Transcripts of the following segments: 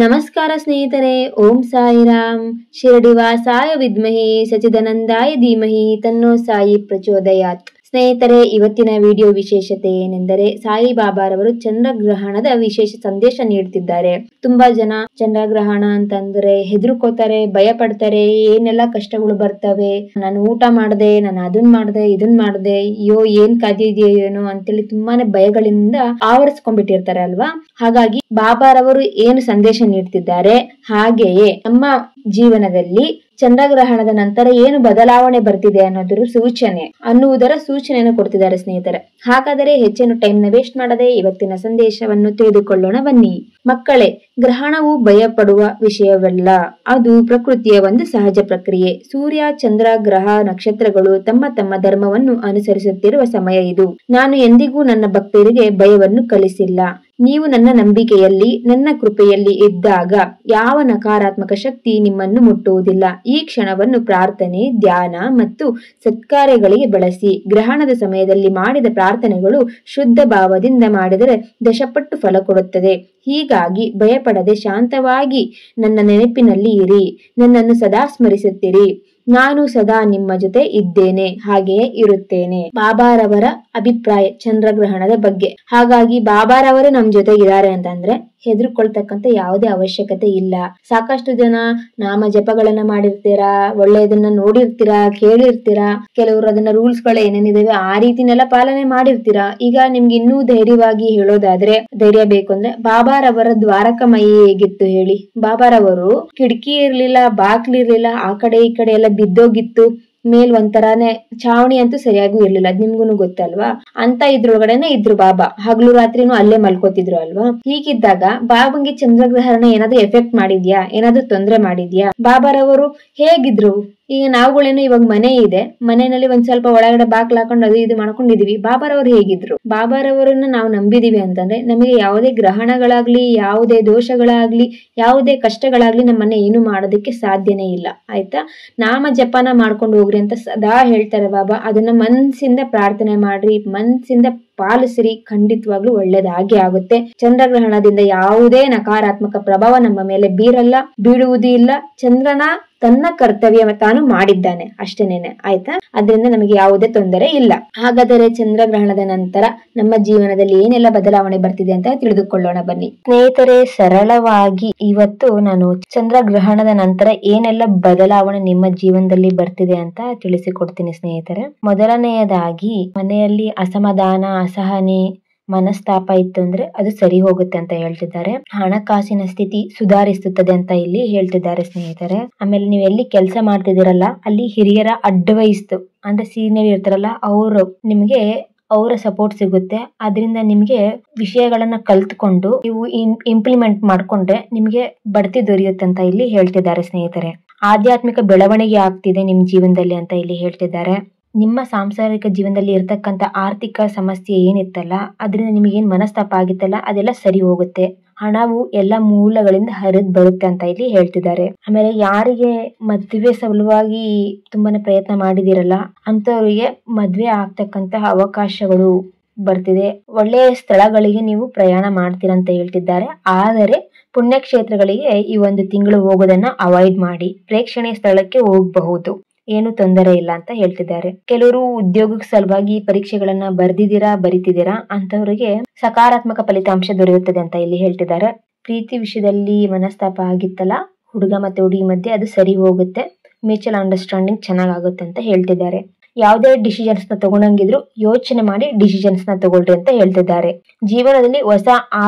ನಮಸ್ಕಾರ ಸ್ನೇಹಿತರೆ, ಓಂ ಸಾಯಿರಾಮ್. ಶಿರಡಿವಾಸಾಯ ವಿದ್ಮಹಿ ಸಚಿದಾನಂದಾಯ ಧೀಮಹಿ ತನ್ನೋ ಸಾಯಿ ಪ್ರಚೋದಯಾತ್. ಸ್ನೇಹಿತರೆ, ಇವತ್ತಿನ ವಿಡಿಯೋ ವಿಶೇಷತೆ ಏನೆಂದರೆ ಸಾಯಿಬಾಬಾರವರು ಚಂದ್ರಗ್ರಹಣದ ವಿಶೇಷ ಸಂದೇಶ ನೀಡ್ತಿದ್ದಾರೆ. ತುಂಬಾ ಜನ ಚಂದ್ರಗ್ರಹಣ ಅಂತಂದ್ರೆ ಹೆದರ್ಕೋತಾರೆ, ಭಯ ಪಡ್ತಾರೆ. ಏನೆಲ್ಲ ಕಷ್ಟಗಳು ಬರ್ತವೆ, ನಾನು ಊಟ ಮಾಡ್ದೆ, ನಾನು ಅದನ್ ಮಾಡ್ದೆ, ಇದನ್ ಮಾಡ್ದೆ, ಅಯ್ಯೋ ಏನ್ ಕಾದಿದೆಯೋ ಏನೋ ಅಂತೇಳಿ ತುಂಬಾನೇ ಭಯಗಳಿಂದ ಆವರಿಸ್ಕೊಂಡ್ಬಿಟ್ಟಿರ್ತಾರೆ ಅಲ್ವಾ. ಹಾಗಾಗಿ ಬಾಬಾರವರು ಏನು ಸಂದೇಶ ನೀಡ್ತಿದ್ದಾರೆ, ಹಾಗೆಯೇ ನಮ್ಮ ಜೀವನದಲ್ಲಿ ಚಂದ್ರಗ್ರಹಣದ ನಂತರ ಏನು ಬದಲಾವಣೆ ಬರ್ತಿದೆ ಅನ್ನುವುದರ ಸೂಚನೆಯನ್ನು ಕೊಡ್ತಿದ್ದಾರೆ ಸ್ನೇಹಿತರೆ. ಹಾಗಾದರೆ ಹೆಚ್ಚಿನ ಟೈಮ್ ನ ವೇಸ್ಟ್ ಮಾಡದೆ ಇವತ್ತಿನ ಸಂದೇಶವನ್ನು ತಿಳಿದುಕೊಳ್ಳೋಣ ಬನ್ನಿ. ಮಕ್ಕಳೇ, ಗ್ರಹಣವು ಭಯ ಪಡುವ ವಿಷಯವಲ್ಲ, ಅದು ಪ್ರಕೃತಿಯ ಒಂದು ಸಹಜ ಪ್ರಕ್ರಿಯೆ. ಸೂರ್ಯ, ಚಂದ್ರ, ಗ್ರಹ, ನಕ್ಷತ್ರಗಳು ತಮ್ಮ ತಮ್ಮ ಧರ್ಮವನ್ನು ಅನುಸರಿಸುತ್ತಿರುವ ಸಮಯ ಇದು. ನಾನು ಎಂದಿಗೂ ನನ್ನ ಭಕ್ತರಿಗೆ ಭಯವನ್ನು ಕಲಿಸಿಲ್ಲ. ನೀವು ನನ್ನ ನಂಬಿಕೆಯಲ್ಲಿ, ನನ್ನ ಕೃಪೆಯಲ್ಲಿ ಇದ್ದಾಗ ಯಾವ ನಕಾರಾತ್ಮಕ ಶಕ್ತಿ ನಿಮ್ಮನ್ನು ಮುಟ್ಟುವುದಿಲ್ಲ. ಈ ಕ್ಷಣವನ್ನು ಪ್ರಾರ್ಥನೆ, ಧ್ಯಾನ ಮತ್ತು ಸತ್ಕಾರ್ಯಗಳಿಗೆ ಬಳಸಿ. ಗ್ರಹಣದ ಸಮಯದಲ್ಲಿ ಮಾಡಿದ ಪ್ರಾರ್ಥನೆಗಳು ಶುದ್ಧ ಭಾವದಿಂದ ಮಾಡಿದರೆ ದಶಪಟ್ಟು ಫಲ ಕೊಡುತ್ತದೆ. ಹೀಗಾಗಿ ಭಯಪಡದೆ ಶಾಂತವಾಗಿ ನನ್ನ ನೆನಪಿನಲ್ಲಿ ಇರಿ. ನನ್ನನ್ನು ಸದಾ ಸ್ಮರಿಸುತ್ತೀರಿ. ನಾನು ಸದಾ ನಿಮ್ಮ ಜೊತೆ ಇದ್ದೇನೆ, ಹಾಗೆಯೇ ಇರುತ್ತೇನೆ. ಬಾಬಾರವರ ಅಭಿಪ್ರಾಯ ಚಂದ್ರಗ್ರಹಣದ ಬಗ್ಗೆ. ಹಾಗಾಗಿ ಬಾಬಾರವರು ನಮ್ ಜೊತೆಗಿದ್ದಾರೆ ಅಂತಂದ್ರೆ ಹೆದರ್ಕೊಳ್ತಕ್ಕಂತ ಯಾವುದೇ ಅವಶ್ಯಕತೆ ಇಲ್ಲ. ಸಾಕಷ್ಟು ಜನ ನಾಮ ಜಪಗಳನ್ನ ಮಾಡಿರ್ತೀರಾ, ಒಳ್ಳೆಯದನ್ನ ನೋಡಿರ್ತೀರಾ, ಕೇಳಿರ್ತೀರಾ. ಕೆಲವರು ಅದನ್ನ ರೂಲ್ಸ್ ಗಳು ಏನೇನಿದಾವೆ ಆ ರೀತಿನೆಲ್ಲ ಪಾಲನೆ ಮಾಡಿರ್ತೀರಾ. ಈಗ ನಿಮ್ಗೆ ಇನ್ನೂ ಧೈರ್ಯವಾಗಿ ಹೇಳೋದಾದ್ರೆ, ಧೈರ್ಯ ಬೇಕು ಅಂದ್ರೆ ಬಾಬಾರವರ ದ್ವಾರಕಮಯಿ ಹೇಗಿತ್ತು ಹೇಳಿ. ಬಾಬಾರವರು ಕಿಟಕಿ ಇರ್ಲಿಲ್ಲ, ಬಾಕ್ಲಿರ್ಲಿಲ್ಲ, ಆ ಕಡೆ ಈ ಕಡೆ ಎಲ್ಲ ಬಿದ್ದೋಗಿತ್ತು. ಮೇಲ್ ಒಂಥರಾನೇ ಛಾವಣಿ ಅಂತೂ ಸರಿಯಾಗೂ ಇರ್ಲಿಲ್ಲ, ಅದ್ ನಿಮ್ಗೂನು ಗೊತ್ತಲ್ವಾ. ಅಂತ ಇದ್ರೊಳಗಡೆನೆ ಇದ್ರು ಬಾಬಾ. ಹಗ್ಲು ರಾತ್ರಿನೂ ಅಲ್ಲೇ ಮಲ್ಕೋತಿದ್ರು ಅಲ್ವಾ. ಹೀಗಿದ್ದಾಗ ಬಾಬಂಗೆ ಚಂದ್ರಗ್ರಹಣ ಏನಾದ್ರು ಎಫೆಕ್ಟ್ ಮಾಡಿದ್ಯಾ, ಏನಾದ್ರು ತೊಂದ್ರೆ ಮಾಡಿದ್ಯಾ? ಬಾಬಾರವರು ಹೇಗಿದ್ರು? ಈಗ ನಾವುಗಳೇನೋ ಇವಾಗ ಮನೆ ಇದೆ, ಮನೆಯಲ್ಲಿ ಒಂದ್ ಸ್ವಲ್ಪ ಒಳಗಡೆ ಬಾಕ್ಲ ಹಾಕೊಂಡು ಅದು ಇದು ಮಾಡ್ಕೊಂಡಿದೀವಿ. ಬಾಬಾರವರು ಹೇಗಿದ್ರು? ಬಾಬಾರವರನ್ನ ನಾವು ನಂಬಿದೀವಿ ಅಂತಂದ್ರೆ ನಮಗೆ ಯಾವುದೇ ಗ್ರಹಣಗಳಾಗ್ಲಿ, ಯಾವುದೇ ದೋಷಗಳಾಗ್ಲಿ, ಯಾವುದೇ ಕಷ್ಟಗಳಾಗ್ಲಿ ನಮ್ಮನ್ನ ಏನು ಮಾಡೋದಕ್ಕೆ ಸಾಧ್ಯನೇ ಇಲ್ಲ. ಆಯ್ತಾ? ನಾಮ ಜಪನ ಮಾಡ್ಕೊಂಡು ಹೋಗ್ರಿ ಅಂತ ಸದಾ ಹೇಳ್ತಾರೆ ಬಾಬಾ. ಅದನ್ನ ಮನ್ಸಿಂದ ಪ್ರಾರ್ಥನೆ ಮಾಡ್ರಿ, ಮನ್ಸಿಂದ ಪಾಲಿಸ್ರಿ. ಖಂಡಿತವಾಗ್ಲೂ ಒಳ್ಳೇದಾಗೆ ಆಗುತ್ತೆ. ಚಂದ್ರಗ್ರಹಣದಿಂದ ಯಾವುದೇ ನಕಾರಾತ್ಮಕ ಪ್ರಭಾವ ನಮ್ಮ ಮೇಲೆ ಬೀಳುವುದೂ ಇಲ್ಲ. ಚಂದ್ರನ ತನ್ನ ಕರ್ತವ್ಯ ತಾನು ಮಾಡಿದ್ದಾನೆ ಅಷ್ಟೇನೇನೆ. ಆಯ್ತಾ? ಅದರಿಂದ ನಮಗೆ ಯಾವುದೇ ತೊಂದರೆ ಇಲ್ಲ. ಹಾಗಾದರೆ ಚಂದ್ರಗ್ರಹಣದ ನಂತರ ನಮ್ಮ ಜೀವನದಲ್ಲಿ ಏನೆಲ್ಲ ಬದಲಾವಣೆ ಬರ್ತಿದೆ ಅಂತ ತಿಳಿದುಕೊಳ್ಳೋಣ ಬನ್ನಿ. ಸ್ನೇಹಿತರೆ, ಸರಳವಾಗಿ ಇವತ್ತು ನಾನು ಚಂದ್ರಗ್ರಹಣದ ನಂತರ ಏನೆಲ್ಲ ಬದಲಾವಣೆ ನಿಮ್ಮ ಜೀವನದಲ್ಲಿ ಬರ್ತಿದೆ ಅಂತ ತಿಳಿಸಿಕೊಡ್ತೀನಿ ಸ್ನೇಹಿತರೆ. ಮೊದಲನೆಯದಾಗಿ, ಮನೆಯಲ್ಲಿ ಅಸಮಾಧಾನ, ಅಸಹನೆ, ಮನಸ್ತಾಪ ಇತ್ತು ಅಂದ್ರೆ ಅದು ಸರಿ ಹೋಗುತ್ತೆ ಅಂತ ಹೇಳ್ತಿದ್ದಾರೆ. ಹಣಕಾಸಿನ ಸ್ಥಿತಿ ಸುಧಾರಿಸುತ್ತದೆ ಅಂತ ಇಲ್ಲಿ ಹೇಳ್ತಿದ್ದಾರೆ ಸ್ನೇಹಿತರೆ. ಆಮೇಲೆ ನೀವು ಎಲ್ಲಿ ಕೆಲಸ ಮಾಡ್ತಿದ್ದೀರಲ್ಲ ಅಲ್ಲಿ ಹಿರಿಯರ ಅಡ್ವೈಸ್ ಅಂದ್ರೆ ಸೀನಿಯರ್ ಇರ್ತಾರಲ್ಲ ನಿಮ್ಗೆ ಅವರ ಸಪೋರ್ಟ್ ಸಿಗುತ್ತೆ. ಅದರಿಂದ ನಿಮ್ಗೆ ವಿಷಯಗಳನ್ನ ಕಲ್ತ್ಕೊಂಡು ನೀವು ಇಂಪ್ಲಿಮೆಂಟ್ ಮಾಡ್ಕೊಂಡ್ರೆ ನಿಮ್ಗೆ ಬಡ್ತಿ ದೊರೆಯುತ್ತೆ ಅಂತ ಇಲ್ಲಿ ಹೇಳ್ತಿದ್ದಾರೆ ಸ್ನೇಹಿತರೆ. ಆಧ್ಯಾತ್ಮಿಕ ಬೆಳವಣಿಗೆ ಆಗ್ತಿದೆ ನಿಮ್ ಜೀವನದಲ್ಲಿ ಅಂತ ಇಲ್ಲಿ ಹೇಳ್ತಿದ್ದಾರೆ. ನಿಮ್ಮ ಸಾಂಸಾರಿಕ ಜೀವನದಲ್ಲಿ ಇರ್ತಕ್ಕಂಥ ಆರ್ಥಿಕ ಸಮಸ್ಯೆ ಏನಿತ್ತಲ್ಲ, ಅದರಿಂದ ನಿಮಗೇನ್ ಮನಸ್ತಾಪ ಆಗಿತ್ತಲ್ಲ ಅದೆಲ್ಲ ಸರಿ ಹೋಗುತ್ತೆ. ಹಣವು ಎಲ್ಲ ಮೂಲಗಳಿಂದ ಹರಿದ್ ಬರುತ್ತೆ ಅಂತ ಇಲ್ಲಿ ಹೇಳ್ತಿದ್ದಾರೆ. ಆಮೇಲೆ ಯಾರಿಗೆ ಮದ್ವೆ ಸಲುವಾಗಿ ತುಂಬಾನೇ ಪ್ರಯತ್ನ ಮಾಡಿದಿರಲ್ಲ ಅಂತವರಿಗೆ ಮದ್ವೆ ಆಗ್ತಕ್ಕಂತ ಅವಕಾಶಗಳು ಬರ್ತಿದೆ. ಒಳ್ಳೆಯ ಸ್ಥಳಗಳಿಗೆ ನೀವು ಪ್ರಯಾಣ ಮಾಡ್ತೀರಂತ ಹೇಳ್ತಿದ್ದಾರೆ. ಆದರೆ ಪುಣ್ಯಕ್ಷೇತ್ರಗಳಿಗೆ ಈ ಒಂದು ತಿಂಗಳು ಹೋಗೋದನ್ನ ಅವಾಯ್ಡ್ ಮಾಡಿ. ಪ್ರೇಕ್ಷಣೀಯ ಸ್ಥಳಕ್ಕೆ ಹೋಗಬಹುದು, ಏನು ತೊಂದರೆ ಇಲ್ಲ ಅಂತ ಹೇಳ್ತಿದ್ದಾರೆ. ಕೆಲವರು ಉದ್ಯೋಗಕ್ಕೆ ಸಲುವಾಗಿ ಪರೀಕ್ಷೆಗಳನ್ನ ಬರಿತಿದ್ದೀರಾ ಅಂತವರಿಗೆ ಸಕಾರಾತ್ಮಕ ಫಲಿತಾಂಶ ದೊರೆಯುತ್ತದೆ ಅಂತ ಇಲ್ಲಿ ಹೇಳ್ತಿದ್ದಾರೆ. ಪ್ರೀತಿ ವಿಷಯದಲ್ಲಿ ಮನಸ್ತಾಪ ಆಗಿತ್ತಲ್ಲ ಹುಡುಗ ಮತ್ತೆ ಹುಡುಗಿ ಮಧ್ಯೆ, ಅದು ಸರಿ ಹೋಗುತ್ತೆ. ಮ್ಯೂಚುವಲ್ ಅಂಡರ್ಸ್ಟ್ಯಾಂಡಿಂಗ್ ಚೆನ್ನಾಗಾಗುತ್ತೆ ಅಂತ ಹೇಳ್ತಿದ್ದಾರೆ. ಯಾವುದೇ ಡಿಸಿಷನ್ಸ್ ನ ತಗೊಂಡಂಗಿದ್ರು ಯೋಚನೆ ಮಾಡಿ ಡಿಸಿಷನ್ಸ್ ನ ತಗೊಳ್ರಿ ಅಂತ ಹೇಳ್ತಿದ್ದಾರೆ. ಜೀವನದಲ್ಲಿ ಹೊಸ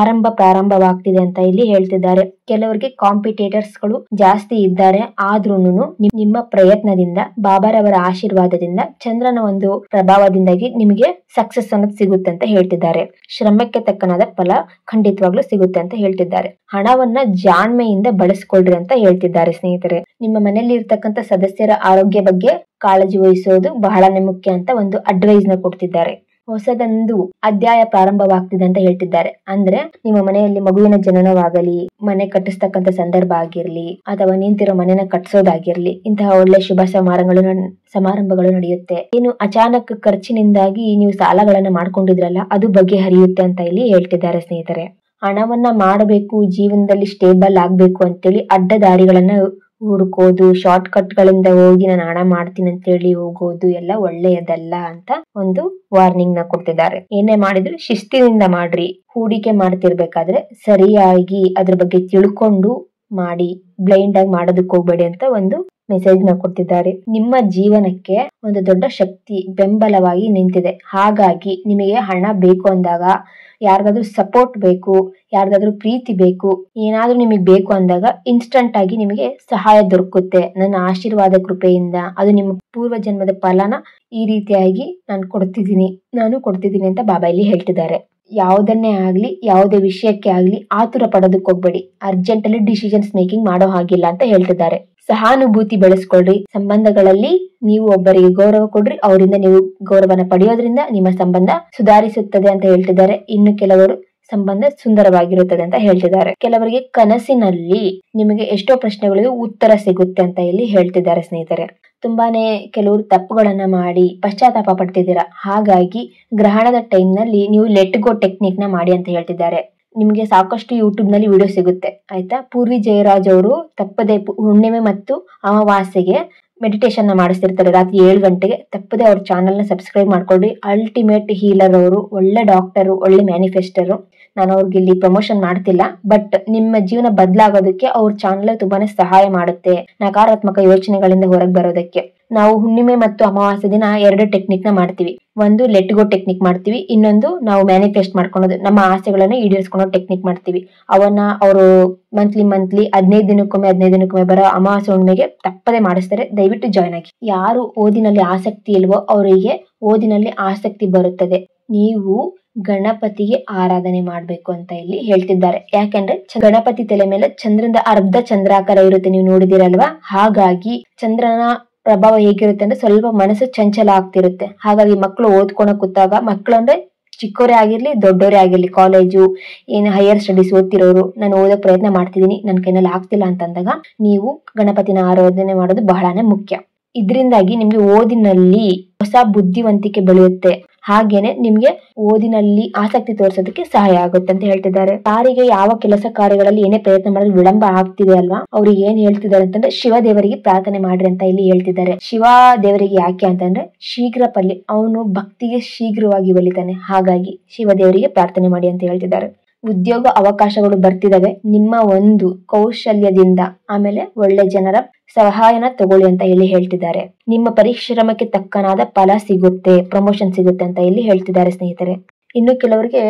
ಪ್ರಾರಂಭವಾಗ್ತಿದೆ ಅಂತ ಇಲ್ಲಿ ಹೇಳ್ತಿದ್ದಾರೆ. ಕೆಲವರಿಗೆ ಕಾಂಪಿಟೇಟರ್ಸ್ ಗಳು ಜಾಸ್ತಿ ಇದ್ದಾರೆ. ಆದ್ರೂನು ನಿಮ್ಮ ಪ್ರಯತ್ನದಿಂದ, ಬಾಬಾರವರ ಆಶೀರ್ವಾದದಿಂದ, ಚಂದ್ರನ ಒಂದು ಪ್ರಭಾವದಿಂದಾಗಿ ನಿಮಗೆ ಸಕ್ಸಸ್ ಅನ್ನೋದು ಸಿಗುತ್ತೆ ಅಂತ ಹೇಳ್ತಿದ್ದಾರೆ. ಶ್ರಮಕ್ಕೆ ತಕ್ಕನಾದ ಫಲ ಖಂಡಿತವಾಗ್ಲೂ ಸಿಗುತ್ತೆ ಅಂತ ಹೇಳ್ತಿದ್ದಾರೆ. ಹಣವನ್ನ ಜಾಣ್ಮೆಯಿಂದ ಬಳಸ್ಕೊಳ್ರಿ ಅಂತ ಹೇಳ್ತಿದ್ದಾರೆ ಸ್ನೇಹಿತರೆ. ನಿಮ್ಮ ಮನೆಯಲ್ಲಿ ಇರ್ತಕ್ಕಂಥ ಸದಸ್ಯರ ಆರೋಗ್ಯ ಬಗ್ಗೆ ಕಾಳಜಿ ವಹಿಸೋದು ಬಹಳನೇ ಮುಖ್ಯ ಅಂತ ಒಂದು ಅಡ್ವೈಸ್ ನ ಕೊಡ್ತಿದ್ದಾರೆ. ಹೊಸದೊಂದು ಅಧ್ಯಾಯ ಪ್ರಾರಂಭವಾಗ್ತಿದೆ ಅಂತ ಹೇಳ್ತಿದ್ದಾರೆ. ಅಂದ್ರೆ ನಿಮ್ಮ ಮನೆಯಲ್ಲಿ ಮಗುವಿನ ಜನನವಾಗಲಿ, ಮನೆ ಕಟ್ಟಿಸ್ತಕ್ಕಂಥ ಸಂದರ್ಭ ಆಗಿರ್ಲಿ, ಅಥವಾ ನಿಂತಿರೋ ಮನೆನ ಕಟ್ಸೋದಾಗಿರ್ಲಿ, ಇಂತಹ ಒಳ್ಳೆ ಶುಭ ಸಮಾರಂಭಗಳು ನಡೆಯುತ್ತೆ. ಏನು ಅಚಾನಕ್ ಖರ್ಚಿನಿಂದಾಗಿ ನೀವು ಸಾಲಗಳನ್ನ ಮಾಡ್ಕೊಂಡಿದ್ರಲ್ಲ ಅದು ಬಗೆಹರಿಯುತ್ತೆ ಅಂತ ಇಲ್ಲಿ ಹೇಳ್ತಿದ್ದಾರೆ ಸ್ನೇಹಿತರೆ. ಹಣವನ್ನ ಮಾಡಬೇಕು, ಜೀವನದಲ್ಲಿ ಸ್ಟೇಬಲ್ ಆಗ್ಬೇಕು ಅಂತೇಳಿ ಅಡ್ಡ ದಾರಿಗಳನ್ನ ಹುಡುಕೋದು, ಶಾರ್ಟ್ ಕಟ್ ಗಳಿಂದ ಹೋಗಿ ನಾನು ಹಣ ಮಾಡ್ತೀನಿ ಅಂತೇಳಿ ಹೋಗೋದು ಎಲ್ಲ ಒಳ್ಳೆಯದಲ್ಲ ಅಂತ ಒಂದು ವಾರ್ನಿಂಗ್ ನ ಕೊಡ್ತಿದ್ದಾರೆ. ಏನೇ ಮಾಡಿದ್ರು ಶಿಸ್ತಿನಿಂದ ಮಾಡ್ರಿ. ಹೂಡಿಕೆ ಮಾಡ್ತಿರ್ಬೇಕಾದ್ರೆ ಸರಿಯಾಗಿ ಅದ್ರ ಬಗ್ಗೆ ತಿಳ್ಕೊಂಡು ಮಾಡಿ, ಬ್ಲೈಂಡ್ ಆಗಿ ಮಾಡೋದಕ್ಕೆ ಹೋಗ್ಬೇಡಿ ಅಂತ ಒಂದು ಮೆಸೇಜ್ ನ ಕೊಡ್ತಿದ್ದಾರೆ. ನಿಮ್ಮ ಜೀವನಕ್ಕೆ ಒಂದು ದೊಡ್ಡ ಶಕ್ತಿ ಬೆಂಬಲವಾಗಿ ನಿಂತಿದೆ. ಹಾಗಾಗಿ ನಿಮಗೆ ಹಣ ಬೇಕು ಅಂದಾಗ, ಯಾರಿಗಾದ್ರೂ ಸಪೋರ್ಟ್ ಬೇಕು, ಯಾರಿಗಾದ್ರೂ ಪ್ರೀತಿ ಬೇಕು, ಏನಾದ್ರೂ ನಿಮಗೆ ಬೇಕು ಅಂದಾಗ ಇನ್ಸ್ಟಂಟ್ ಆಗಿ ನಿಮಗೆ ಸಹಾಯ ದೊರಕುತ್ತೆ ನನ್ನ ಆಶೀರ್ವಾದ ಕೃಪೆಯಿಂದ. ಅದು ನಿಮ್ಮ ಪೂರ್ವ ಜನ್ಮದ ಫಲನ ಈ ರೀತಿಯಾಗಿ ನಾನು ಕೊಡ್ತಿದ್ದೀನಿ ಅಂತ ಬಾಬಾ ಇಲ್ಲಿ ಹೇಳ್ತಿದ್ದಾರೆ. ಯಾವುದನ್ನೇ ಆಗ್ಲಿ, ಯಾವುದೇ ವಿಷಯಕ್ಕೆ ಆಗ್ಲಿ ಆತುರ ಪಡೋದಕ್ಕೆ ಹೋಗ್ಬೇಡಿ. ಅರ್ಜೆಂಟ್ ಅಲ್ಲಿ ಡಿಸಿಷನ್ಸ್ ಮೇಕಿಂಗ್ ಮಾಡೋ ಹಾಗಿಲ್ಲ ಅಂತ ಹೇಳ್ತಿದ್ದಾರೆ. ಸಹಾನುಭೂತಿ ಬೆಳೆಸ್ಕೊಳ್ರಿ. ಸಂಬಂಧಗಳಲ್ಲಿ ನೀವು ಒಬ್ಬರಿಗೆ ಗೌರವ ಕೊಡ್ರಿ, ಅವರಿಂದ ನೀವು ಗೌರವನ ಪಡೆಯೋದ್ರಿಂದ ನಿಮ್ಮ ಸಂಬಂಧ ಸುಧಾರಿಸುತ್ತದೆ ಅಂತ ಹೇಳ್ತಿದ್ದಾರೆ. ಇನ್ನು ಕೆಲವರು ಸಂಬಂಧ ಸುಂದರವಾಗಿರುತ್ತದೆ ಅಂತ ಹೇಳ್ತಿದ್ದಾರೆ. ಕೆಲವರಿಗೆ ಕನಸಿನಲ್ಲಿ ನಿಮಗೆ ಎಷ್ಟೋ ಪ್ರಶ್ನೆಗಳಿಗೆ ಉತ್ತರ ಸಿಗುತ್ತೆ ಅಂತ ಇಲ್ಲಿ ಹೇಳ್ತಿದ್ದಾರೆ ಸ್ನೇಹಿತರೆ. ತುಂಬಾನೇ ಕೆಲವರು ತಪ್ಪುಗಳನ್ನ ಮಾಡಿ ಪಶ್ಚಾತ್ತಾಪ ಪಡ್ತಿದ್ದೀರಾ. ಹಾಗಾಗಿ ಗ್ರಹಣದ ಟೈಮ್ ನಲ್ಲಿ ನೀವು ಲೆಟ್ ಗೋ ಟೆಕ್ನಿಕ್ ನ ಮಾಡಿ ಅಂತ ಹೇಳ್ತಿದ್ದಾರೆ. ನಿಮ್ಗೆ ಸಾಕಷ್ಟು ಯೂಟ್ಯೂಬ್ ನಲ್ಲಿ ವಿಡಿಯೋ ಸಿಗುತ್ತೆ ಆಯ್ತಾ. ಪೂರ್ವಿ ಜಯರಾಜ್ ಅವರು ತಪ್ಪದೆ ಹುಣ್ಣಿಮೆ ಮತ್ತು ಅಮಾವಾಸ್ಯೆಗೆ ಮೆಡಿಟೇಷನ್ ನ ಮಾಡಿಸ್ತಿರ್ತಾರೆ ರಾತ್ರಿ 7 ಗಂಟೆಗೆ. ತಪ್ಪದೆ ಅವ್ರ ಚಾನಲ್ ನ ಸಬ್ಸ್ಕ್ರೈಬ್ ಮಾಡ್ಕೊಳ್ಳಿ. ಅಲ್ಟಿಮೇಟ್ ಹೀಲರ್ ಅವರು, ಒಳ್ಳೆ ಡಾಕ್ಟರ್, ಒಳ್ಳೆ ಮ್ಯಾನಿಫೆಸ್ಟರ್. ನಾನು ಅವ್ರಿಗೆ ಇಲ್ಲಿ ಪ್ರಮೋಷನ್ ಮಾಡ್ತಿಲ್ಲ, ಬಟ್ ನಿಮ್ಮ ಜೀವನ ಬದಲಾಗೋದಕ್ಕೆ ಅವ್ರ ಚಾನಲ್ ತುಂಬಾನೇ ಸಹಾಯ ಮಾಡುತ್ತೆ, ನಕಾರಾತ್ಮಕ ಯೋಚನೆಗಳಿಂದ ಹೊರಗೆ ಬರೋದಕ್ಕೆ. ನಾವು ಹುಣ್ಣಿಮೆ ಮತ್ತು ಅಮಾವಾಸ್ಯೆ ದಿನ 2 ಟೆಕ್ನಿಕ್ ನ ಮಾಡ್ತೀವಿ. ಒಂದು ಲೆಟ್ ಗೋ ಟೆಕ್ನಿಕ್ ಮಾಡ್ತೀವಿ, ಇನ್ನೊಂದು ನಾವು ಮ್ಯಾನಿಫೆಸ್ಟ್ ಮಾಡ್ಕೊಳೋದು, ನಮ್ಮ ಆಸೆಗಳನ್ನ ಈಡೇರಿಸ್ಕೊಳೋ ಟೆಕ್ನಿಕ್ ಮಾಡ್ತೀವಿ. ಅವನ್ನ ಅವರು ಮಂತ್ಲಿ 15 ದಿನಕ್ಕೊಮ್ಮೆ ಬರೋ ಅಮಾವಾಸ್ಯೆ ಹುಣ್ಣಿಮೆಗೆ ತಪ್ಪದೆ ಮಾಡಿಸ್ತಾರೆ. ದಯವಿಟ್ಟು ಜಾಯ್ನ್ ಆಗಿ. ಯಾರು ಓದಿನಲ್ಲಿ ಆಸಕ್ತಿ ಇಲ್ವೋ ಅವರಿಗೆ ಓದಿನಲ್ಲಿ ಆಸಕ್ತಿ ಬರುತ್ತದೆ. ನೀವು ಗಣಪತಿಗೆ ಆರಾಧನೆ ಮಾಡ್ಬೇಕು ಅಂತ ಇಲ್ಲಿ ಹೇಳ್ತಿದ್ದಾರೆ. ಯಾಕಂದ್ರೆ ಗಣಪತಿ ತಲೆ ಮೇಲೆ ಚಂದ್ರನ ಅರ್ಧ ಚಂದ್ರಾಕಾರ ಇರುತ್ತೆ, ನೀವು ನೋಡಿದಿರಲ್ವಾ. ಹಾಗಾಗಿ ಚಂದ್ರನ ಪ್ರಭಾವ ಹೇಗಿರುತ್ತೆ ಅಂದ್ರೆ ಸ್ವಲ್ಪ ಮನಸ್ಸು ಚಂಚಲ ಆಗ್ತಿರುತ್ತೆ. ಹಾಗಾಗಿ ಮಕ್ಕಳು ಓದ್ಕೊಳಕ್ ಕೂತಾಗ, ಮಕ್ಕಳು ಅಂದ್ರೆ ಚಿಕ್ಕವರೇ ಆಗಿರ್ಲಿ ದೊಡ್ಡವರೇ ಆಗಿರ್ಲಿ, ಕಾಲೇಜು ಏನು ಹೈಯರ್ ಸ್ಟಡೀಸ್ ಓದ್ತಿರೋರು, ನಾನು ಓದೋ ಪ್ರಯತ್ನ ಮಾಡ್ತಿದ್ದೀನಿ, ನನ್ನ ಕೈನಲ್ಲಿ ಆಗ್ತಿಲ್ಲ ಅಂತಂದಾಗ ನೀವು ಗಣಪತಿನ ಆರಾಧನೆ ಮಾಡೋದು ಬಹಳನೇ ಮುಖ್ಯ. ಇದರಿಂದಾಗಿ ನಿಮ್ಗೆ ಓದಿನಲ್ಲಿ ಹೊಸ ಬುದ್ಧಿವಂತಿಕೆ ಬೆಳೆಯುತ್ತೆ. ಹಾಗೇನೆ ನಿಮ್ಗೆ ಓದಿನಲ್ಲಿ ಆಸಕ್ತಿ ತೋರಿಸೋದಕ್ಕೆ ಸಹಾಯ ಆಗುತ್ತೆ ಅಂತ ಹೇಳ್ತಿದ್ದಾರೆ. ಯಾರಿಗೆ ಯಾವ ಕೆಲಸ ಕಾರ್ಯಗಳಲ್ಲಿ ಏನೇ ಪ್ರಯತ್ನ ಮಾಡಲು ವಿಳಂಬ ಆಗ್ತಿದೆ ಅಲ್ವಾ, ಅವ್ರಿಗೆ ಏನ್ ಹೇಳ್ತಿದ್ದಾರೆ ಅಂತಂದ್ರೆ ಶಿವ ದೇವರಿಗೆ ಪ್ರಾರ್ಥನೆ ಮಾಡ್ರಿ ಅಂತ ಇಲ್ಲಿ ಹೇಳ್ತಿದ್ದಾರೆ. ಶಿವ ದೇವರಿಗೆ ಯಾಕೆ ಅಂತಂದ್ರೆ ಶೀಘ್ರ ಫಲ, ಅವನು ಭಕ್ತಿಗೆ ಶೀಘ್ರವಾಗಿ ಒಲಿತಾನೆ. ಹಾಗಾಗಿ ಶಿವ ದೇವರಿಗೆ ಪ್ರಾರ್ಥನೆ ಮಾಡಿ ಅಂತ ಹೇಳ್ತಿದ್ದಾರೆ. ಉದ್ಯೋಗ ಅವಕಾಶಗಳು ಬರ್ತಿದಾವೆ ನಿಮ್ಮ ಒಂದು ಕೌಶಲ್ಯದಿಂದ. ಆಮೇಲೆ ಒಳ್ಳೆ ಜನರ ಸಹಾಯನ ತಗೊಳ್ಳಿ ಅಂತ ಇಲ್ಲಿ ಹೇಳ್ತಿದ್ದಾರೆ. ನಿಮ್ಮ ಪರಿಶ್ರಮಕ್ಕೆ ತಕ್ಕನಾದ ಫಲ ಸಿಗುತ್ತೆ, ಪ್ರಮೋಷನ್ ಸಿಗುತ್ತೆ ಅಂತ ಇಲ್ಲಿ ಹೇಳ್ತಿದ್ದಾರೆ ಸ್ನೇಹಿತರೆ. ಇನ್ನು ಕೆಲವರಿಗೆ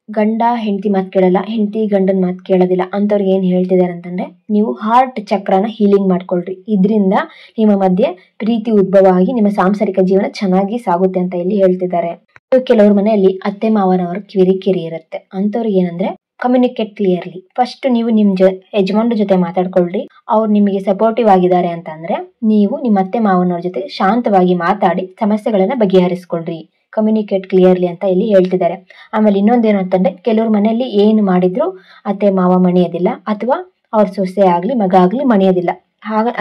ಗಂಡ ಹೆಂಡತಿ ಮಾತು ಕೇಳಲ್ಲ, ಹೆಂಡತಿ ಗಂಡನ ಮಾತು ಕೇಳೋದಿಲ್ಲ ಅಂತವ್ರಿಗೆ ಏನ್ ಹೇಳ್ತಿದ್ದಾರೆ ಅಂತಂದ್ರೆ, ನೀವು ಹಾರ್ಟ್ ಚಕ್ರನ ಹೀಲಿಂಗ್ ಮಾಡ್ಕೊಳ್ರಿ. ಇದರಿಂದ ನಿಮ್ಮ ಮಧ್ಯೆ ಪ್ರೀತಿ ಉದ್ಭವ ಆಗಿ ನಿಮ್ಮ ಸಾಂಸಾರಿಕ ಜೀವನ ಚೆನ್ನಾಗಿ ಸಾಗುತ್ತೆ ಅಂತ ಇಲ್ಲಿ ಹೇಳ್ತಿದ್ದಾರೆ. ಕೆಲವ್ರ ಮನೆಯಲ್ಲಿ ಅತ್ತೆ ಮಾವನವರ ಕಿರಿಕಿರಿ ಇರುತ್ತೆ. ಅಂತವ್ರಿಗೆ ಏನಂದ್ರೆ ಕಮ್ಯುನಿಕೇಟ್ ಕ್ಲಿಯರ್ಲಿ. ಫಸ್ಟ್ ನೀವು ನಿಮ್ ಯಜಮಾನ್ರ ಜೊತೆ ಮಾತಾಡ್ಕೊಳ್ರಿ. ಅವ್ರು ನಿಮಗೆ ಸಪೋರ್ಟಿವ್ ಆಗಿದ್ದಾರೆ ಅಂತಂದ್ರೆ ನೀವು ನಿಮ್ಮ ಅತ್ತೆ ಮಾವನವ್ರ ಜೊತೆ ಶಾಂತವಾಗಿ ಮಾತಾಡಿ ಸಮಸ್ಯೆಗಳನ್ನ ಬಗೆಹರಿಸ್ಕೊಳ್ರಿ. ಕಮ್ಯುನಿಕೇಟ್ ಕ್ಲಿಯರ್ಲಿ ಅಂತ ಇಲ್ಲಿ ಹೇಳ್ತಿದ್ದಾರೆ. ಆಮೇಲೆ ಇನ್ನೊಂದೇನು ಅಂತಂದ್ರೆ, ಕೆಲವ್ರ ಮನೆಯಲ್ಲಿ ಏನು ಮಾಡಿದ್ರು ಅತ್ತೆ ಮಾವ ಮಣಿಯೋದಿಲ್ಲ, ಅಥವಾ ಅವ್ರ ಸೊಸೆ ಆಗ್ಲಿ ಮಗ ಆಗ್ಲಿ ಮಣಿಯೋದಿಲ್ಲ.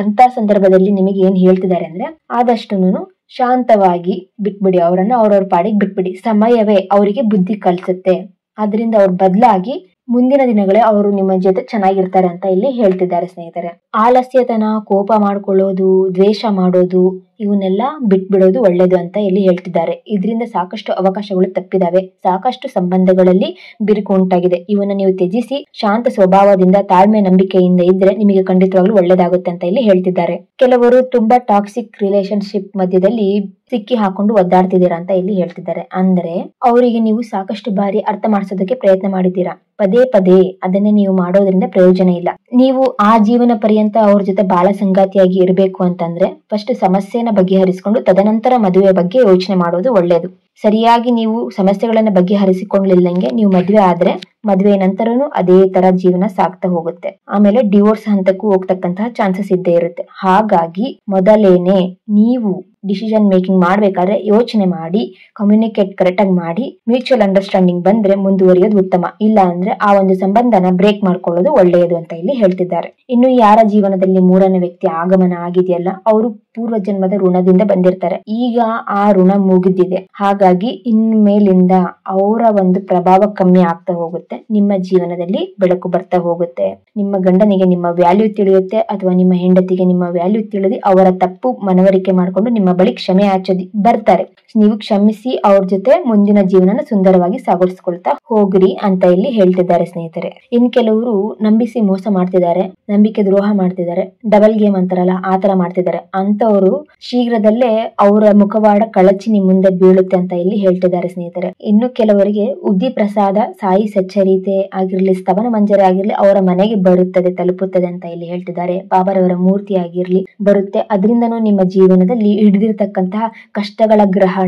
ಅಂತ ಸಂದರ್ಭದಲ್ಲಿ ನಿಮಗೆ ಏನ್ ಹೇಳ್ತಿದ್ದಾರೆ ಅಂದ್ರೆ, ಆದಷ್ಟು ಶಾಂತವಾಗಿ ಬಿಟ್ಬಿಡಿ, ಅವರನ್ನ ಅವ್ರವ್ರ ಪಾಡಿಗೆ ಬಿಟ್ಬಿಡಿ. ಸಮಯವೇ ಅವರಿಗೆ ಬುದ್ಧಿ ಕಲಿಸುತ್ತೆ. ಅದರಿಂದ ಅವ್ರು ಬದಲಾಗಿ ಮುಂದಿನ ದಿನಗಳೇ ಅವರು ನಿಮ್ಮ ಜೊತೆ ಚೆನ್ನಾಗಿರ್ತಾರೆ ಅಂತ ಇಲ್ಲಿ ಹೇಳ್ತಿದ್ದಾರೆ ಸ್ನೇಹಿತರೆ. ಆಲಸ್ಯತನ, ಕೋಪ ಮಾಡ್ಕೊಳ್ಳೋದು, ದ್ವೇಷ ಮಾಡೋದು, ಇವನ್ನೆಲ್ಲ ಬಿಟ್ಬಿಡೋದು ಒಳ್ಳೇದು ಅಂತ ಇಲ್ಲಿ ಹೇಳ್ತಿದ್ದಾರೆ. ಇದರಿಂದ ಸಾಕಷ್ಟು ಅವಕಾಶಗಳು ತಪ್ಪಿದಾವೆ, ಸಾಕಷ್ಟು ಸಂಬಂಧಗಳಲ್ಲಿ ಬಿರುಕು ಉಂಟಾಗಿದೆ. ಇವನ್ನ ನೀವು ತ್ಯಜಿಸಿ ಶಾಂತ ಸ್ವಭಾವದಿಂದ, ತಾಳ್ಮೆ, ನಂಬಿಕೆಯಿಂದ ಇದ್ರೆ ನಿಮಗೆ ಖಂಡಿತವಾಗ್ಲೂ ಒಳ್ಳೇದಾಗುತ್ತೆ ಅಂತ ಇಲ್ಲಿ ಹೇಳ್ತಿದ್ದಾರೆ. ಕೆಲವರು ತುಂಬಾ ಟಾಕ್ಸಿಕ್ ರಿಲೇಶನ್ಶಿಪ್ ಮಧ್ಯದಲ್ಲಿ ಸಿಕ್ಕಿ ಹಾಕೊಂಡು ಒದ್ದಾಡ್ತಿದ್ದೀರಾ ಅಂತ ಇಲ್ಲಿ ಹೇಳ್ತಿದ್ದಾರೆ. ಅಂದ್ರೆ ಅವರಿಗೆ ನೀವು ಸಾಕಷ್ಟು ಬಾರಿ ಅರ್ಥ ಮಾಡಿಸೋದಕ್ಕೆ ಪ್ರಯತ್ನ ಮಾಡಿದ್ದೀರಾ, ಪದೇ ಪದೇ ಅದನ್ನೇ ನೀವು ಮಾಡೋದ್ರಿಂದ ಪ್ರಯೋಜನ ಇಲ್ಲ. ನೀವು ಆ ಜೀವನ ಪರ್ಯಂತ ಅವ್ರ ಜೊತೆ ಬಾಳ ಸಂಗಾತಿಯಾಗಿ ಇರಬೇಕು ಅಂತಂದ್ರೆ ಫಸ್ಟ್ ಸಮಸ್ಯೆನ ಬಗೆಹರಿಸಿಕೊಂಡು ತದನಂತರ ಮದುವೆ ಬಗ್ಗೆ ಯೋಚನೆ ಮಾಡೋದು ಒಳ್ಳೇದು. ಸರಿಯಾಗಿ ನೀವು ಸಮಸ್ಯೆಗಳನ್ನ ಬಗೆಹರಿಸಿಕೊಳ್ಳಿಲ್ಲಂಗೆ ನೀವು ಮದ್ವೆ ಆದ್ರೆ ಮದ್ವೆ ನಂತರನು ಅದೇ ತರ ಜೀವನ ಸಾಗ್ತಾ ಹೋಗುತ್ತೆ. ಆಮೇಲೆ ಡಿವೋರ್ಸ್ ಹಂತಕ್ಕೂ ಹೋಗ್ತಕ್ಕಂತಹ ಚಾನ್ಸಸ್ ಇದ್ದೇ ಇರುತ್ತೆ. ಹಾಗಾಗಿ ಮೊದಲೇನೆ ನೀವು ಡಿಸಿಷನ್ ಮೇಕಿಂಗ್ ಮಾಡ್ಬೇಕಾದ್ರೆ ಯೋಚನೆ ಮಾಡಿ, ಕಮ್ಯುನಿಕೇಟ್ ಕರೆಕ್ಟ್ ಆಗಿ ಮಾಡಿ, ಮ್ಯೂಚುವಲ್ ಅಂಡರ್ಸ್ಟ್ಯಾಂಡಿಂಗ್ ಬಂದ್ರೆ ಮುಂದುವರಿಯೋದು ಉತ್ತಮ. ಇಲ್ಲ ಅಂದ್ರೆ ಆ ಒಂದು ಸಂಬಂಧನ ಬ್ರೇಕ್ ಮಾಡ್ಕೊಳ್ಳೋದು ಒಳ್ಳೆಯದು ಅಂತ ಇಲ್ಲಿ ಹೇಳ್ತಿದ್ದಾರೆ. ಇನ್ನು ಯಾರ ಜೀವನದಲ್ಲಿ ಮೂರನೇ ವ್ಯಕ್ತಿ ಆಗಮನ ಆಗಿದೆಯಲ್ಲ, ಅವರು ಪೂರ್ವ ಜನ್ಮದ ಋಣದಿಂದ ಬಂದಿರ್ತಾರೆ. ಈಗ ಆ ಋಣ ಮುಗಿದಿದೆ. ಹಾಗಾಗಿ ಇನ್ನು ಮೇಲಿಂದ ಅವರ ಒಂದು ಪ್ರಭಾವ ಕಮ್ಮಿ ಆಗ್ತಾ ಹೋಗುತ್ತೆ. ನಿಮ್ಮ ಜೀವನದಲ್ಲಿ ಬೆಳಕು ಬರ್ತಾ ಹೋಗುತ್ತೆ. ನಿಮ್ಮ ಗಂಡನಿಗೆ ನಿಮ್ಮ ವ್ಯಾಲ್ಯೂ ತಿಳಿಯುತ್ತೆ, ಅಥವಾ ನಿಮ್ಮ ಹೆಂಡತಿಗೆ ನಿಮ್ಮ ವ್ಯಾಲ್ಯೂ ತಿಳಿದು ಅವರ ತಪ್ಪು ಮನವರಿಕೆ ಮಾಡ್ಕೊಂಡು ನಿಮ್ಮ ಬಳಿ ಕ್ಷಮೆ ಯಾಚೋದಿ ಬರ್ತಾರೆ. ನೀವು ಕ್ಷಮಿಸಿ ಅವ್ರ ಜೊತೆ ಮುಂದಿನ ಜೀವನನ ಸುಂದರವಾಗಿ ಸಾಗಿಸ್ಕೊಳ್ತಾ ಹೋಗ್ರಿ ಅಂತ ಇಲ್ಲಿ ಹೇಳ್ತಿದ್ದಾರೆ ಸ್ನೇಹಿತರೆ. ಇನ್ ಕೆಲವರು ನಂಬಿಸಿ ಮೋಸ ಮಾಡ್ತಿದ್ದಾರೆ, ನಂಬಿಕೆ ದ್ರೋಹ ಮಾಡ್ತಿದ್ದಾರೆ, ಡಬಲ್ ಗೇಮ್ ಅಂತಾರಲ್ಲ ಆತರ ಮಾಡ್ತಿದ್ದಾರೆ. ಅಂತವರು ಶೀಘ್ರದಲ್ಲೇ ಅವರ ಮುಖವಾಡ ಕಳಚಿ ನಿಮ್ ಮುಂದೆ ಬೀಳುತ್ತೆ ಅಂತ ಇಲ್ಲಿ ಹೇಳ್ತಿದ್ದಾರೆ ಸ್ನೇಹಿತರೆ. ಇನ್ನು ಕೆಲವರಿಗೆ ಉದ್ದಿ ಪ್ರಸಾದ, ಸಾಯಿ ಸಚ್ಚರಿತೆ ಆಗಿರ್ಲಿ, ಸ್ತವನ ಮಂಜರಿ ಆಗಿರ್ಲಿ ಅವರ ಮನೆಗೆ ಬರುತ್ತದೆ, ತಲುಪುತ್ತದೆ ಅಂತ ಇಲ್ಲಿ ಹೇಳ್ತಿದ್ದಾರೆ. ಬಾಬಾರವರ ಮೂರ್ತಿ ಆಗಿರ್ಲಿ ಬರುತ್ತೆ. ಅದರಿಂದನೂ ನಿಮ್ಮ ಜೀವನದಲ್ಲಿ ಹಿಡಿದಿರ್ತಕ್ಕಂತಹ ಕಷ್ಟಗಳ ಗ್ರಹಣ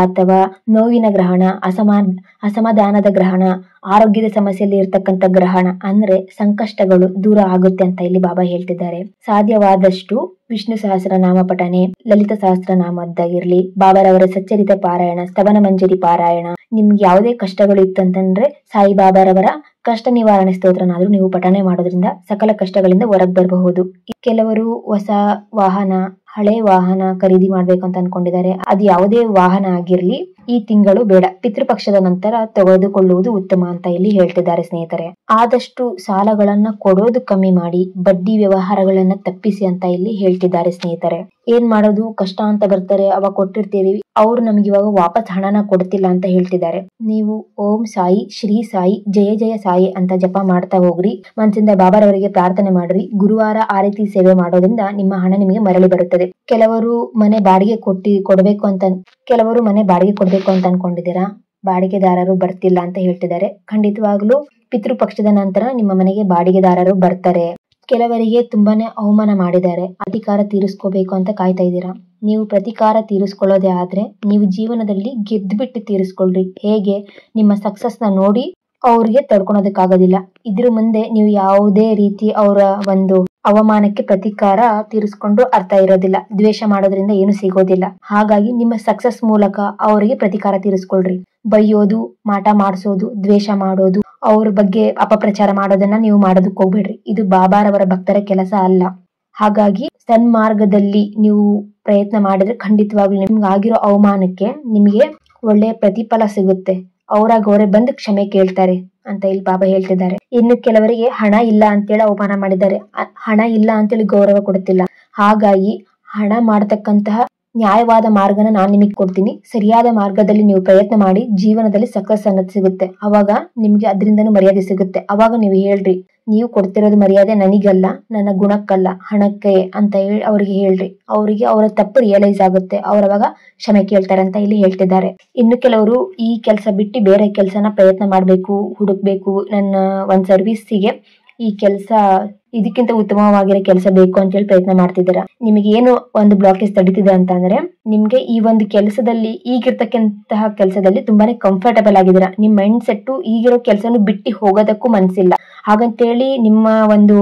ಅಥವಾ ನೋವಿನ ಗ್ರಹಣ, ಅಸಮಾಧಾನದ ಗ್ರಹಣ, ಆರೋಗ್ಯದ ಸಮಸ್ಯೆಯಲ್ಲಿ ಇರ್ತಕ್ಕಂಥ ಗ್ರಹಣ ಅಂದ್ರೆ ಸಂಕಷ್ಟಗಳು ದೂರ ಆಗುತ್ತೆ ಅಂತ ಇಲ್ಲಿ ಬಾಬಾ ಹೇಳ್ತಿದ್ದಾರೆ. ಸಾಧ್ಯವಾದಷ್ಟು ವಿಷ್ಣು ಸಹಸ್ರನಾಮ ಪಠನೆ, ಲಲಿತ ಸಹಸ್ರನಾಮದ್ದಾಗಿರ್ಲಿ, ಬಾಬಾರವರ ಸಚ್ಚರಿತ ಪಾರಾಯಣ, ಸ್ತವನ ಮಂಜರಿ ಪಾರಾಯಣ, ನಿಮ್ಗೆ ಯಾವುದೇ ಕಷ್ಟಗಳು ಇತ್ತಂತಂದ್ರೆ ಸಾಯಿ ಬಾಬಾರವರ ಕಷ್ಟ ನಿವಾರಣೆ ಸ್ತೋತ್ರನಾದ್ರೂ ನೀವು ಪಠನೆ ಮಾಡೋದ್ರಿಂದ ಸಕಲ ಕಷ್ಟಗಳಿಂದ ಹೊರಗ್ ಬರಬಹುದು. ಕೆಲವರು ಹೊಸ ವಾಹನ, ಹಳೆ ವಾಹನ ಖರೀದಿ ಮಾಡ್ಬೇಕು ಅಂತ ಅನ್ಕೊಂಡಿದ್ದಾರೆ. ಅದು ಯಾವುದೇ ವಾಹನ ಆಗಿರ್ಲಿ ಈ ತಿಂಗಳು ಬೇಡ, ಪಿತೃಪಕ್ಷದ ನಂತರ ತೆಗೆದುಕೊಳ್ಳುವುದು ಉತ್ತಮ ಅಂತ ಇಲ್ಲಿ ಹೇಳ್ತಿದ್ದಾರೆ ಸ್ನೇಹಿತರೆ. ಆದಷ್ಟು ಸಾಲಗಳನ್ನ ಕೊಡೋದು ಕಮ್ಮಿ ಮಾಡಿ, ಬಡ್ಡಿ ವ್ಯವಹಾರಗಳನ್ನ ತಪ್ಪಿಸಿ ಅಂತ ಇಲ್ಲಿ ಹೇಳ್ತಿದ್ದಾರೆ ಸ್ನೇಹಿತರೆ. ಏನ್ ಮಾಡೋದು, ಕಷ್ಟ ಅಂತ ಬರ್ತಾರೆ, ಅವಾಗ ಕೊಟ್ಟಿರ್ತೀರಿ, ಅವ್ರು ನಮ್ಗೆ ಇವಾಗ ವಾಪಸ್ ಹಣನ ಕೊಡ್ತಿಲ್ಲ ಅಂತ ಹೇಳ್ತಿದ್ದಾರೆ. ನೀವು ಓಂ ಸಾಯಿ, ಶ್ರೀ ಸಾಯಿ, ಜಯ ಜಯ ಸಾಯಿ ಅಂತ ಜಪ ಮಾಡ್ತಾ ಹೋಗ್ರಿ. ಮನಸ್ಸಿಂದ ಬಾಬಾರವರಿಗೆ ಪ್ರಾರ್ಥನೆ ಮಾಡ್ರಿ. ಗುರುವಾರ ಆ ರೀತಿ ಸೇವೆ ಮಾಡೋದ್ರಿಂದ ನಿಮ್ಮ ಹಣ ನಿಮಗೆ ಮರಳಿ ಬರುತ್ತದೆ. ಕೆಲವರು ಮನೆ ಬಾಡಿಗೆ ಕೊಡಬೇಕು ಅಂತ ಅನ್ಕೊಂಡಿದ್ದೀರಾ, ಬಾಡಿಗೆದಾರರು ಬರ್ತಿಲ್ಲ ಅಂತ ಹೇಳ್ತಿದ್ದಾರೆ. ಖಂಡಿತವಾಗ್ಲೂ ಪಿತೃಪಕ್ಷದ ನಂತರ ನಿಮ್ಮ ಮನೆಗೆ ಬಾಡಿಗೆದಾರರು ಬರ್ತಾರೆ. ಕೆಲವರಿಗೆ ತುಂಬಾನೇ ಅವಮಾನ ಮಾಡಿದ್ದಾರೆ, ಅಧಿಕಾರ ತೀರಿಸ್ಕೋಬೇಕು ಅಂತ ಕಾಯ್ತಾ ಇದ್ದೀರಾ. ನೀವು ಪ್ರತಿಕಾರ ತೀರಿಸ್ಕೊಳ್ಳೋದೇ ಆದ್ರೆ ನೀವು ಜೀವನದಲ್ಲಿ ಗೆದ್ದುಬಿಟ್ಟು ತೀರಿಸ್ಕೊಳ್ರಿ. ಹೇಗೆ, ನಿಮ್ಮ ಸಕ್ಸಸ್ ನ ನೋಡಿ ಅವ್ರಿಗೆ ತಡ್ಕೊಳೋದಕ್ಕಾಗೋದಿಲ್ಲ. ಇದ್ರ ಮುಂದೆ ನೀವು ಯಾವುದೇ ರೀತಿ ಅವರ ಒಂದು ಅವಮಾನಕ್ಕೆ ಪ್ರತಿಕಾರ ತೀರಿಸ್ಕೊಂಡು ಅರ್ಥ ಇರೋದಿಲ್ಲ. ದ್ವೇಷ ಮಾಡೋದ್ರಿಂದ ಏನು ಸಿಗೋದಿಲ್ಲ. ಹಾಗಾಗಿ ನಿಮ್ಮ ಸಕ್ಸಸ್ ಮೂಲಕ ಅವರಿಗೆ ಪ್ರತಿಕಾರ ತೀರಿಸ್ಕೊಳ್ರಿ. ಬೈಯೋದು, ಮಾಟ ಮಾಡಿಸೋದು, ದ್ವೇಷ ಮಾಡೋದು, ಅವ್ರ ಬಗ್ಗೆ ಅಪಪ್ರಚಾರ ಮಾಡೋದನ್ನ ನೀವು ಮಾಡೋದಕ್ಕೆ ಹೋಗ್ಬೇಡ್ರಿ. ಇದು ಬಾಬಾರವರ ಭಕ್ತರ ಕೆಲಸ ಅಲ್ಲ. ಹಾಗಾಗಿ ಸನ್ಮಾರ್ಗದಲ್ಲಿ ನೀವು ಪ್ರಯತ್ನ ಮಾಡಿದ್ರೆ ಖಂಡಿತವಾಗ್ಲೂ ನಿಮ್ಗೆ ಆಗಿರೋ ಅವಮಾನಕ್ಕೆ ನಿಮಗೆ ಒಳ್ಳೆಯ ಪ್ರತಿಫಲ ಸಿಗುತ್ತೆ. ಅವರೇ ಬಂದು ಕ್ಷಮೆ ಕೇಳ್ತಾರೆ ಅಂತ ಇಲ್ಲಿ ಬಾಬಾ ಹೇಳ್ತಿದ್ದಾರೆ. ಇನ್ನು ಕೆಲವರಿಗೆ ಹಣ ಇಲ್ಲ ಅಂತೇಳಿ ಅವಮಾನ ಮಾಡಿದ್ದಾರೆ, ಹಣ ಇಲ್ಲ ಅಂತೇಳಿ ಗೌರವ ಕೊಡುತ್ತಿಲ್ಲ. ಹಾಗಾಗಿ ಹಣ ಮಾಡತಕ್ಕಂತಹ ನ್ಯಾಯವಾದ ಮಾರ್ಗನ ನಾನು ನಿಮಗೆ ಕೊಡ್ತೀನಿ. ಸರಿಯಾದ ಮಾರ್ಗದಲ್ಲಿ ನೀವು ಪ್ರಯತ್ನ ಮಾಡಿ ಜೀವನದಲ್ಲಿ ಸಕ್ಸಸ್ ಅನ್ನೋದು ಸಿಗುತ್ತೆ. ಅವಾಗ ನಿಮ್ಗೆ ಅದರಿಂದನೂ ಮರ್ಯಾದೆ ಸಿಗುತ್ತೆ. ಅವಾಗ ನೀವು ಹೇಳ್ರಿ, ನೀವು ಕೊಡ್ತಿರೋದು ಮರ್ಯಾದೆ ನನಗಲ್ಲ, ನನ್ನ ಗುಣಕ್ಕಲ್ಲ, ಹಣಕ್ಕೆ ಅಂತ ಹೇಳಿ ಅವ್ರಿಗೆ ಹೇಳ್ರಿ. ಅವರಿಗೆ ಅವರ ತಪ್ಪು ರಿಯಲೈಸ್ ಆಗುತ್ತೆ. ಅವಾಗ ಕ್ಷಮೆ ಕೇಳ್ತಾರೆ ಅಂತ ಇಲ್ಲಿ ಹೇಳ್ತಿದ್ದಾರೆ. ಇನ್ನು ಕೆಲವರು ಈ ಕೆಲಸ ಬಿಟ್ಟು ಬೇರೆ ಕೆಲಸನ ಪ್ರಯತ್ನ ಮಾಡ್ಬೇಕು, ಹುಡುಕ್ಬೇಕು. ನನ್ನ ಒಂದ್ ಸರ್ವಿಸ್ಸಿಗೆ ಈ ಕೆಲಸ ಇದಕ್ಕಿಂತ ಉತ್ತಮವಾಗಿರೋ ಕೆಲಸ ಬೇಕು ಅಂತ ಹೇಳಿ ಪ್ರಯತ್ನ ಮಾಡ್ತಿದ್ದೀರಾ. ನಿಮಗೆ ಏನು ಒಂದು ಬ್ಲಾಕೇಜ್ ತಡೀತಿದೆ ಅಂತಂದ್ರೆ ನಿಮ್ಗೆ ಈ ಒಂದು ಕೆಲಸದಲ್ಲಿ, ಈಗಿರ್ತಕ್ಕಂತಹ ಕೆಲಸದಲ್ಲಿ ತುಂಬಾನೇ ಕಂಫರ್ಟಬಲ್ ಆಗಿದ್ದೀರಾ. ನಿಮ್ ಮೈಂಡ್ ಸೆಟ್ ಈಗಿರೋ ಕೆಲಸನು ಬಿಟ್ಟು ಹೋಗೋದಕ್ಕೂ ಮನ್ಸಿಲ್ಲ. ಹಾಗಂತೇಳಿ ನಿಮ್ಮ ಒಂದು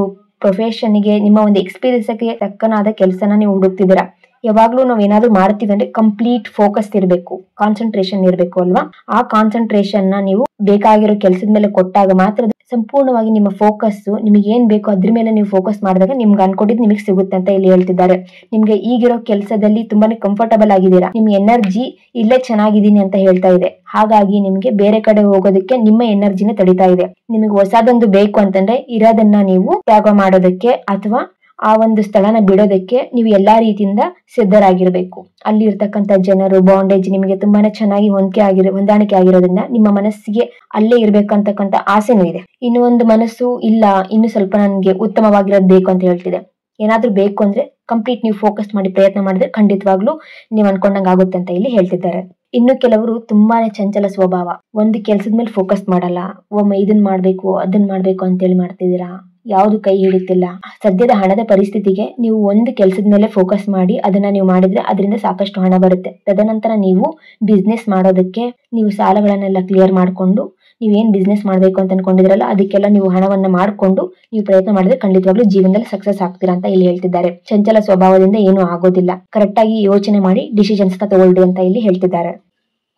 ಪ್ರೊಫೆಷನ್ಗೆ, ನಿಮ್ಮ ಒಂದು ಎಕ್ಸ್ಪೀರಿಯನ್ಸ್ಗೆ ತಕ್ಕನಾದ ಕೆಲಸನ ನೀವು ಹುಡುಕ್ತಿದ್ದೀರಾ. ಯಾವಾಗ್ಲೂ ನಾವ್ ಏನಾದ್ರು ಮಾಡ್ತೀವಿ ಅಂದ್ರೆ ಕಂಪ್ಲೀಟ್ ಫೋಕಸ್ ಇರಬೇಕು, ಕಾನ್ಸಂಟ್ರೇಷನ್ ಇರಬೇಕು ಅಲ್ವಾ. ಆ ಕಾನ್ಸಂಟ್ರೇಷನ್ ನ ನೀವು ಬೇಕಾಗಿರೋ ಕೆಲಸದ ಮೇಲೆ ಕೊಟ್ಟಾಗ ಮಾತ್ರ ಸಂಪೂರ್ಣವಾಗಿ ನಿಮ್ಮ ಫೋಕಸ್ ನಿಮಗೆ ಏನ್ ಬೇಕೋ ಅದ್ರ ಮೇಲೆ ನೀವು ಫೋಕಸ್ ಮಾಡಿದಾಗ ನಿಮ್ಗೆ ಅನ್ಕೊಂಡಿದ್ದು ನಿಮಗೆ ಸಿಗುತ್ತೆ ಅಂತ ಇಲ್ಲಿ ಹೇಳ್ತಿದ್ದಾರೆ. ನಿಮ್ಗೆ ಈಗಿರೋ ಕೆಲಸದಲ್ಲಿ ತುಂಬಾನೇ ಕಂಫರ್ಟಬಲ್ ಆಗಿದ್ದೀರಾ, ನಿಮ್ ಎನರ್ಜಿ ಇಲ್ಲೇ ಚೆನ್ನಾಗಿದ್ದೀನಿ ಅಂತ ಹೇಳ್ತಾ ಇದೆ. ಹಾಗಾಗಿ ನಿಮ್ಗೆ ಬೇರೆ ಕಡೆ ಹೋಗೋದಕ್ಕೆ ನಿಮ್ಮ ಎನರ್ಜಿನ ತಡಿತಾ ಇದೆ. ನಿಮಗೆ ಹೊಸದೊಂದು ಬೇಕು ಅಂತಂದ್ರೆ ಇರೋದನ್ನ ನೀವು ತ್ಯಾಗ ಮಾಡೋದಕ್ಕೆ ಅಥವಾ ಆ ಒಂದು ಸ್ಥಳನ ಬಿಡೋದಕ್ಕೆ ನೀವು ಎಲ್ಲಾ ರೀತಿಯಿಂದ ಸಿದ್ಧರಾಗಿರ್ಬೇಕು. ಅಲ್ಲಿ ಇರ್ತಕ್ಕಂಥ ಜನರು, ಬಾಂಡೇಜ್ ನಿಮಗೆ ತುಂಬಾನೇ ಚೆನ್ನಾಗಿ ಹೊಂದಾಣಿಕೆ ಆಗಿರೋದ್ರಿಂದ ನಿಮ್ಮ ಮನಸ್ಸಿಗೆ ಅಲ್ಲೇ ಇರ್ಬೇಕಂತಕ್ಕಂಥ ಆಸೆನೂ ಇದೆ. ಇನ್ನು ಒಂದು ಮನಸ್ಸು ಇಲ್ಲ, ಇನ್ನು ಸ್ವಲ್ಪ ನನ್ಗೆ ಉತ್ತಮವಾಗಿರೋದು ಬೇಕು ಅಂತ ಹೇಳ್ತಿದೆ. ಏನಾದ್ರೂ ಬೇಕು ಅಂದ್ರೆ ಕಂಪ್ಲೀಟ್ ನೀವು ಫೋಕಸ್ ಮಾಡಿ ಪ್ರಯತ್ನ ಮಾಡಿದ್ರೆ ಖಂಡಿತವಾಗ್ಲೂ ನೀವು ಅನ್ಕೊಂಡಂಗ ಆಗುತ್ತೆ ಅಂತ ಇಲ್ಲಿ ಹೇಳ್ತಿದ್ದಾರೆ. ಇನ್ನು ಕೆಲವರು ತುಂಬಾನೇ ಚಂಚಲ ಸ್ವಭಾವ, ಒಂದು ಕೆಲ್ಸದ ಮೇಲೆ ಫೋಕಸ್ ಮಾಡಲ್ಲ. ಒಮ್ಮೆ ಇದನ್ ಮಾಡ್ಬೇಕು ಅದನ್ ಮಾಡ್ಬೇಕು ಅಂತೇಳಿ ಮಾಡ್ತಿದ್ದೀರಾ, ಯಾವ್ದು ಕೈ ಹಿಡಿತಿಲ್ಲ. ಸದ್ಯದ ಹಣದ ಪರಿಸ್ಥಿತಿಗೆ ನೀವು ಒಂದು ಕೆಲಸದ ಮೇಲೆ ಫೋಕಸ್ ಮಾಡಿ ಅದನ್ನ ನೀವು ಮಾಡಿದ್ರೆ ಅದರಿಂದ ಸಾಕಷ್ಟು ಹಣ ಬರುತ್ತೆ. ತದನಂತರ ನೀವು ಬಿಸ್ನೆಸ್ ಮಾಡೋದಕ್ಕೆ ನೀವು ಸಾಲಗಳನ್ನೆಲ್ಲ ಕ್ಲಿಯರ್ ಮಾಡ್ಕೊಂಡು ನೀವೇನ್ ಬಿಸ್ನೆಸ್ ಮಾಡ್ಬೇಕು ಅಂತ ಅನ್ಕೊಂಡಿದ್ರಲ್ಲ ಅದಕ್ಕೆಲ್ಲ ನೀವು ಹಣವನ್ನ ಮಾಡಿಕೊಂಡು ನೀವು ಪ್ರಯತ್ನ ಮಾಡಿದ್ರೆ ಖಂಡಿತವಾಗ್ಲೂ ಜೀವನದಲ್ಲಿ ಸಕ್ಸಸ್ ಆಗ್ತೀರಾ ಅಂತ ಇಲ್ಲಿ ಹೇಳ್ತಿದ್ದಾರೆ. ಚಂಚಲ ಸ್ವಭಾವದಿಂದ ಏನು ಆಗೋದಿಲ್ಲ, ಕರೆಕ್ಟ್ ಆಗಿ ಯೋಚನೆ ಮಾಡಿ ಡಿಸಿಷನ್ಸ್ ತಗೊಳ್ಳಿ ಅಂತ ಇಲ್ಲಿ ಹೇಳ್ತಿದ್ದಾರೆ.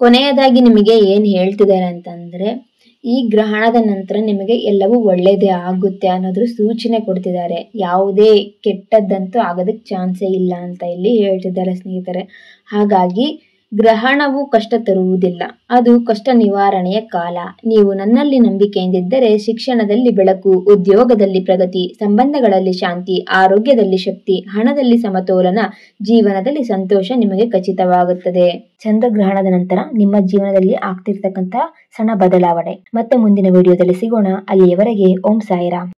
ಕೊನೆಯದಾಗಿ ನಿಮಗೆ ಏನ್ ಹೇಳ್ತಿದ್ದಾರೆ ಅಂತಂದ್ರೆ, ಈ ಗ್ರಹಣದ ನಂತರ ನಿಮಗೆ ಎಲ್ಲವೂ ಒಳ್ಳೇದೇ ಆಗುತ್ತೆ ಅನ್ನೋದ್ರ ಸೂಚನೆ ಕೊಡ್ತಿದ್ದಾರೆ. ಯಾವುದೇ ಕೆಟ್ಟದ್ದಂತೂ ಆಗೋದಕ್ಕೆ ಚಾನ್ಸೇ ಇಲ್ಲ ಅಂತ ಇಲ್ಲಿ ಹೇಳ್ತಿದ್ದಾರೆ ಸ್ನೇಹಿತರೆ. ಹಾಗಾಗಿ ಗ್ರಹಣವು ಕಷ್ಟ ತರುವುದಿಲ್ಲ, ಅದು ಕಷ್ಟ ನಿವಾರಣೆಯ ಕಾಲ. ನೀವು ನನ್ನಲ್ಲಿ ನಂಬಿಕೆಯಿಂದಿದ್ದರೆ ಶಿಕ್ಷಣದಲ್ಲಿ ಬೆಳಕು, ಉದ್ಯೋಗದಲ್ಲಿ ಪ್ರಗತಿ, ಸಂಬಂಧಗಳಲ್ಲಿ ಶಾಂತಿ, ಆರೋಗ್ಯದಲ್ಲಿ ಶಕ್ತಿ, ಹಣದಲ್ಲಿ ಸಮತೋಲನ, ಜೀವನದಲ್ಲಿ ಸಂತೋಷ ನಿಮಗೆ ಖಚಿತವಾಗುತ್ತದೆ. ಚಂದ್ರಗ್ರಹಣದ ನಂತರ ನಿಮ್ಮ ಜೀವನದಲ್ಲಿ ಆಗ್ತಿರ್ತಕ್ಕಂಥ ಸಣ್ಣ ಬದಲಾವಣೆ. ಮತ್ತೆ ಮುಂದಿನ ವಿಡಿಯೋದಲ್ಲಿ ಸಿಗೋಣ. ಅಲ್ಲಿಯವರೆಗೆ ಓಂ ಸಾಯಿರಾಮ್.